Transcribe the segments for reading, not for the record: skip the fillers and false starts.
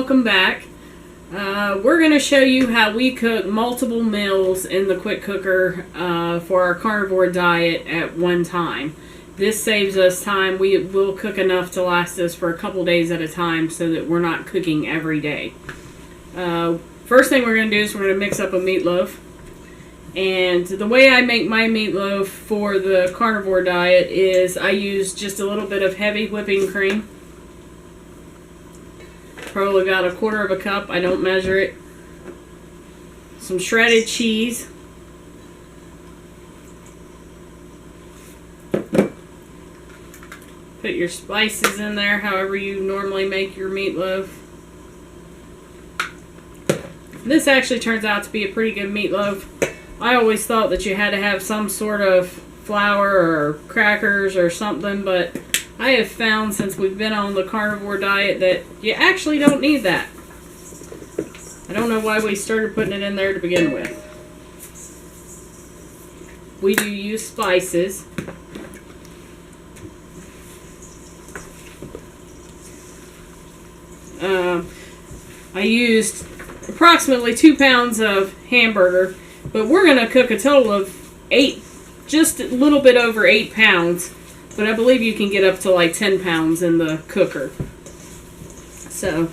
welcome back. We're going to show you how we cook multiple meals in the quick cooker for our carnivore diet at one time. This saves us time. We will cook enough to last us for a couple days at a time so that we're not cooking every day. First thing we're going to do is we're going to mix up a meatloaf. And the way I make my meatloaf for the carnivore diet is I use just a little bit of heavy whipping cream. Probably about 1/4 cup. I don't measure it. Some shredded cheese. Put your spices in there however you normally make your meatloaf. This actually turns out to be a pretty good meatloaf. I always thought that you had to have some sort of flour or crackers or something, but I have found since we've been on the carnivore diet that you actually don't need that. I don't know why we started putting it in there to begin with. We do use spices. I used approximately 2 pounds of hamburger, but we're going to cook a total of 8, just a little bit over 8 pounds. But I believe you can get up to like 10 pounds in the cooker. So,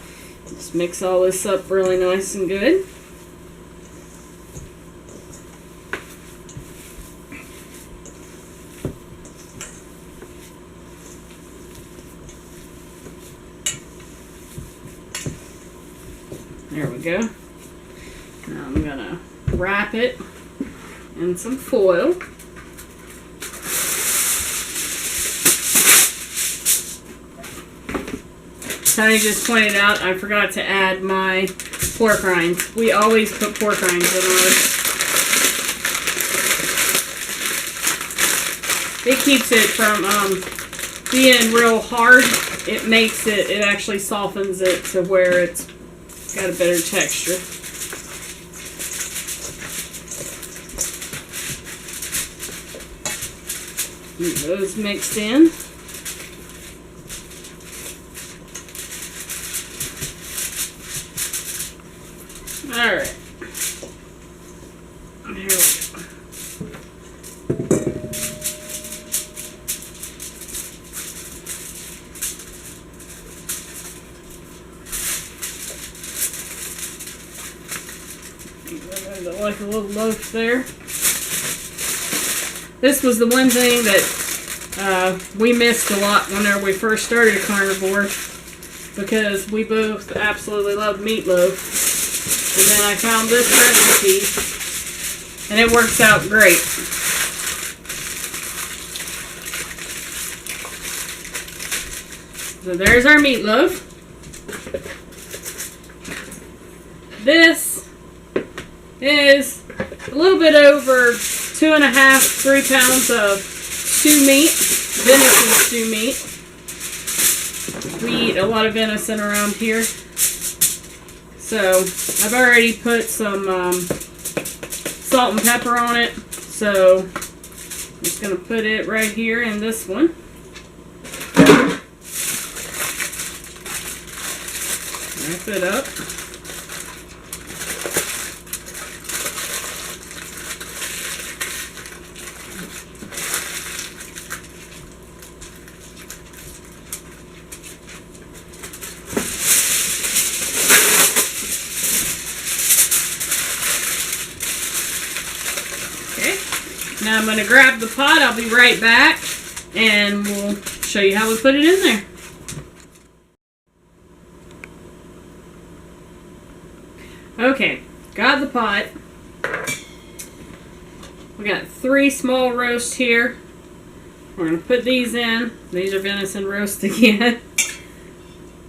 let's mix all this up really nice and good. There we go. Now I'm going to wrap it in some foil. Tony just pointed out I forgot to add my pork rinds. We always put pork rinds in ours. It keeps it from being real hard. It makes it, it actually softens it to where it's got a better texture. Get those mixed in. Alright. Here we go. Like a little loaf there. This was the one thing that we missed a lot whenever we first started carnivore, because we both absolutely loved meatloaf. And then I found this recipe, and it works out great. So there's our meatloaf. This is a little bit over 2.5 to 3 pounds of stew meat, venison stew meat. We eat a lot of venison around here. So I've already put some salt and pepper on it. So I'm just going to put it right here in this one. Wrap it up. Now I'm going to grab the pot. I'll be right back, and we'll show you how we put it in there. Okay, got the pot. We got 3 small roasts here. We're going to put these in. These are venison roast again.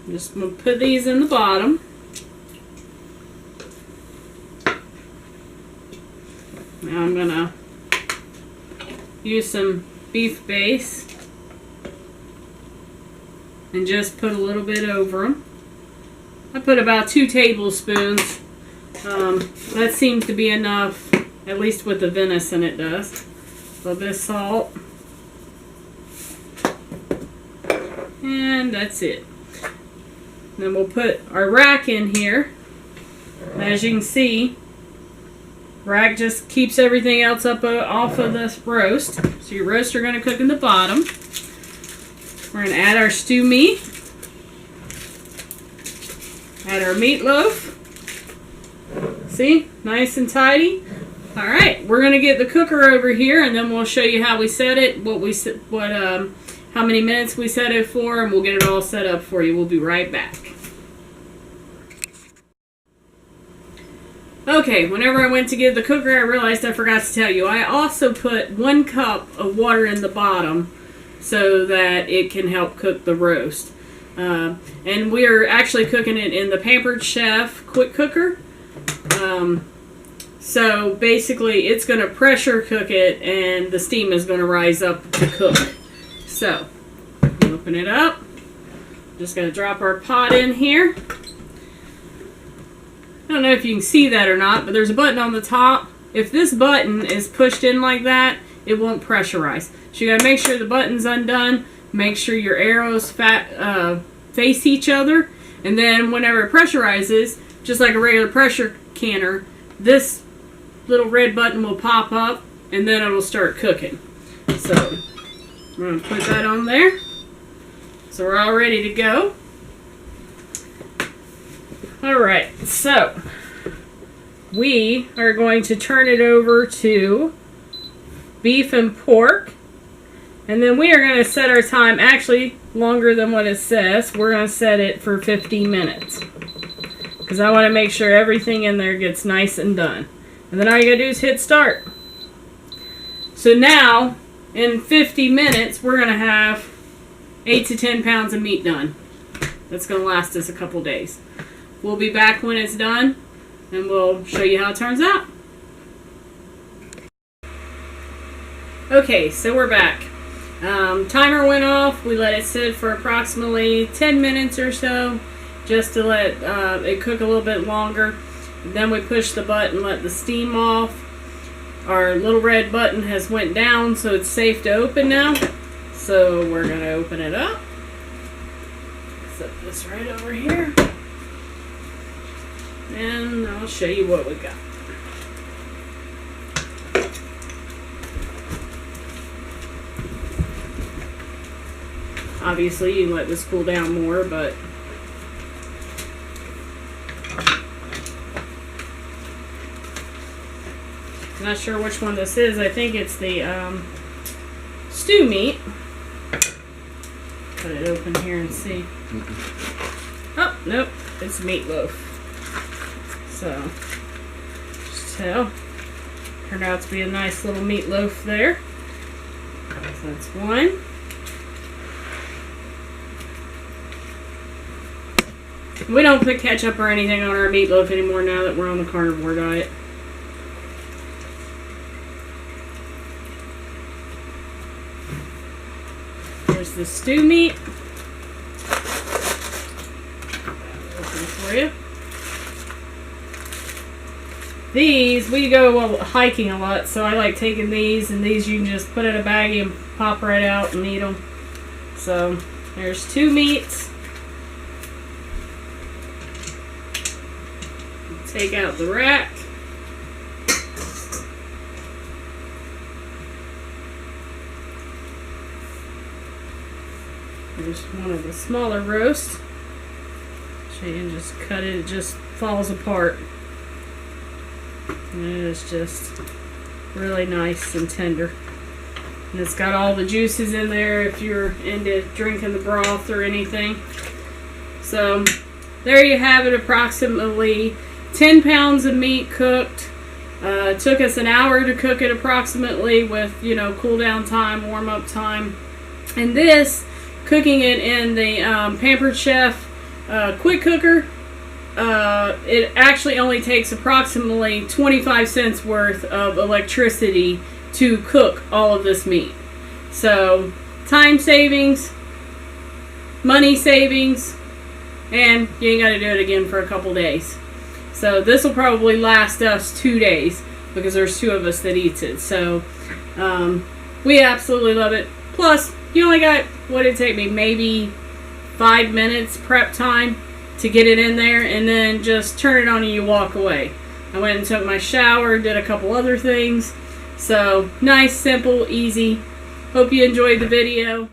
I'm just going to put these in the bottom. Now I'm going to use some beef base and just put a little bit over them. I put about 2 tablespoons. That seems to be enough, at least with the venison it does. A little bit of salt. And that's it. Then we'll put our rack in here. As you can see, rack just keeps everything else up off of this roast. So your roasts are going to cook in the bottom. We're going to add our stew meat. Add our meatloaf. See? Nice and tidy. Alright, we're going to get the cooker over here, and then we'll show you how we set it, how many minutes we set it for, and we'll get it all set up for you. We'll be right back. Okay, whenever I went to get the cooker, I realized I forgot to tell you. I also put 1 cup of water in the bottom so that it can help cook the roast. And we are actually cooking it in the Pampered Chef quick cooker. So basically it's going to pressure cook it, and the steam is going to rise up to cook. So, open it up. Just going to drop our pot in here. I don't know if you can see that or not, but there's a button on the top. If this button is pushed in like that, it won't pressurize. So you got to make sure the button's undone. Make sure your arrows face each other. And then whenever it pressurizes, just like a regular pressure canner, this little red button will pop up, and then it'll start cooking. So I'm going to put that on there. So we're all ready to go. Alright, so we are going to turn it over to beef and pork. And then we are going to set our time, actually longer than what it says. We're going to set it for 15 minutes. Because I want to make sure everything in there gets nice and done. And then all you got to do is hit start. So now, in 50 minutes, we're going to have 8 to 10 pounds of meat done. That's going to last us a couple days. We'll be back when it's done, and we'll show you how it turns out. Okay, so we're back. Timer went off. We let it sit for approximately 10 minutes or so, just to let it cook a little bit longer. Then we push the button, let the steam off. Our little red button has went down, so it's safe to open now. So we're going to open it up. Set this right over here. And I'll show you what we got. Obviously, you can let this cool down more, but I'm not sure which one this is. I think it's the stew meat. Put it open here and see. Oh, nope. It's meatloaf. So, just tell. Turned out to be a nice little meatloaf there. So that's one. We don't put ketchup or anything on our meatloaf anymore now that we're on the carnivore diet. Here's the stew meat. Open for you. These, we go hiking a lot, so I like taking these, and these you can just put in a baggie and pop right out and eat them. So, there's 2 meats. Take out the rack. There's one of the smaller roasts. So you can just cut it, it just falls apart. And it is just really nice and tender. And it's got all the juices in there if you're into drinking the broth or anything. So there you have it, approximately 10 pounds of meat cooked. It took us an hour to cook it approximately with, cool down time, warm up time. And this, cooking it in the Pampered Chef quick cooker, it actually only takes approximately 25 cents worth of electricity to cook all of this meat. So, time savings, money savings, and you ain't got to do it again for a couple days. So this will probably last us 2 days because there's 2 of us that eats it. So we absolutely love it. Plus, you only got, what did it take me, maybe 5 minutes prep time. to get it in there, and then just turn it on and you walk away. I went and took my shower, did a couple other things. So nice, simple, easy. Hope you enjoyed the video.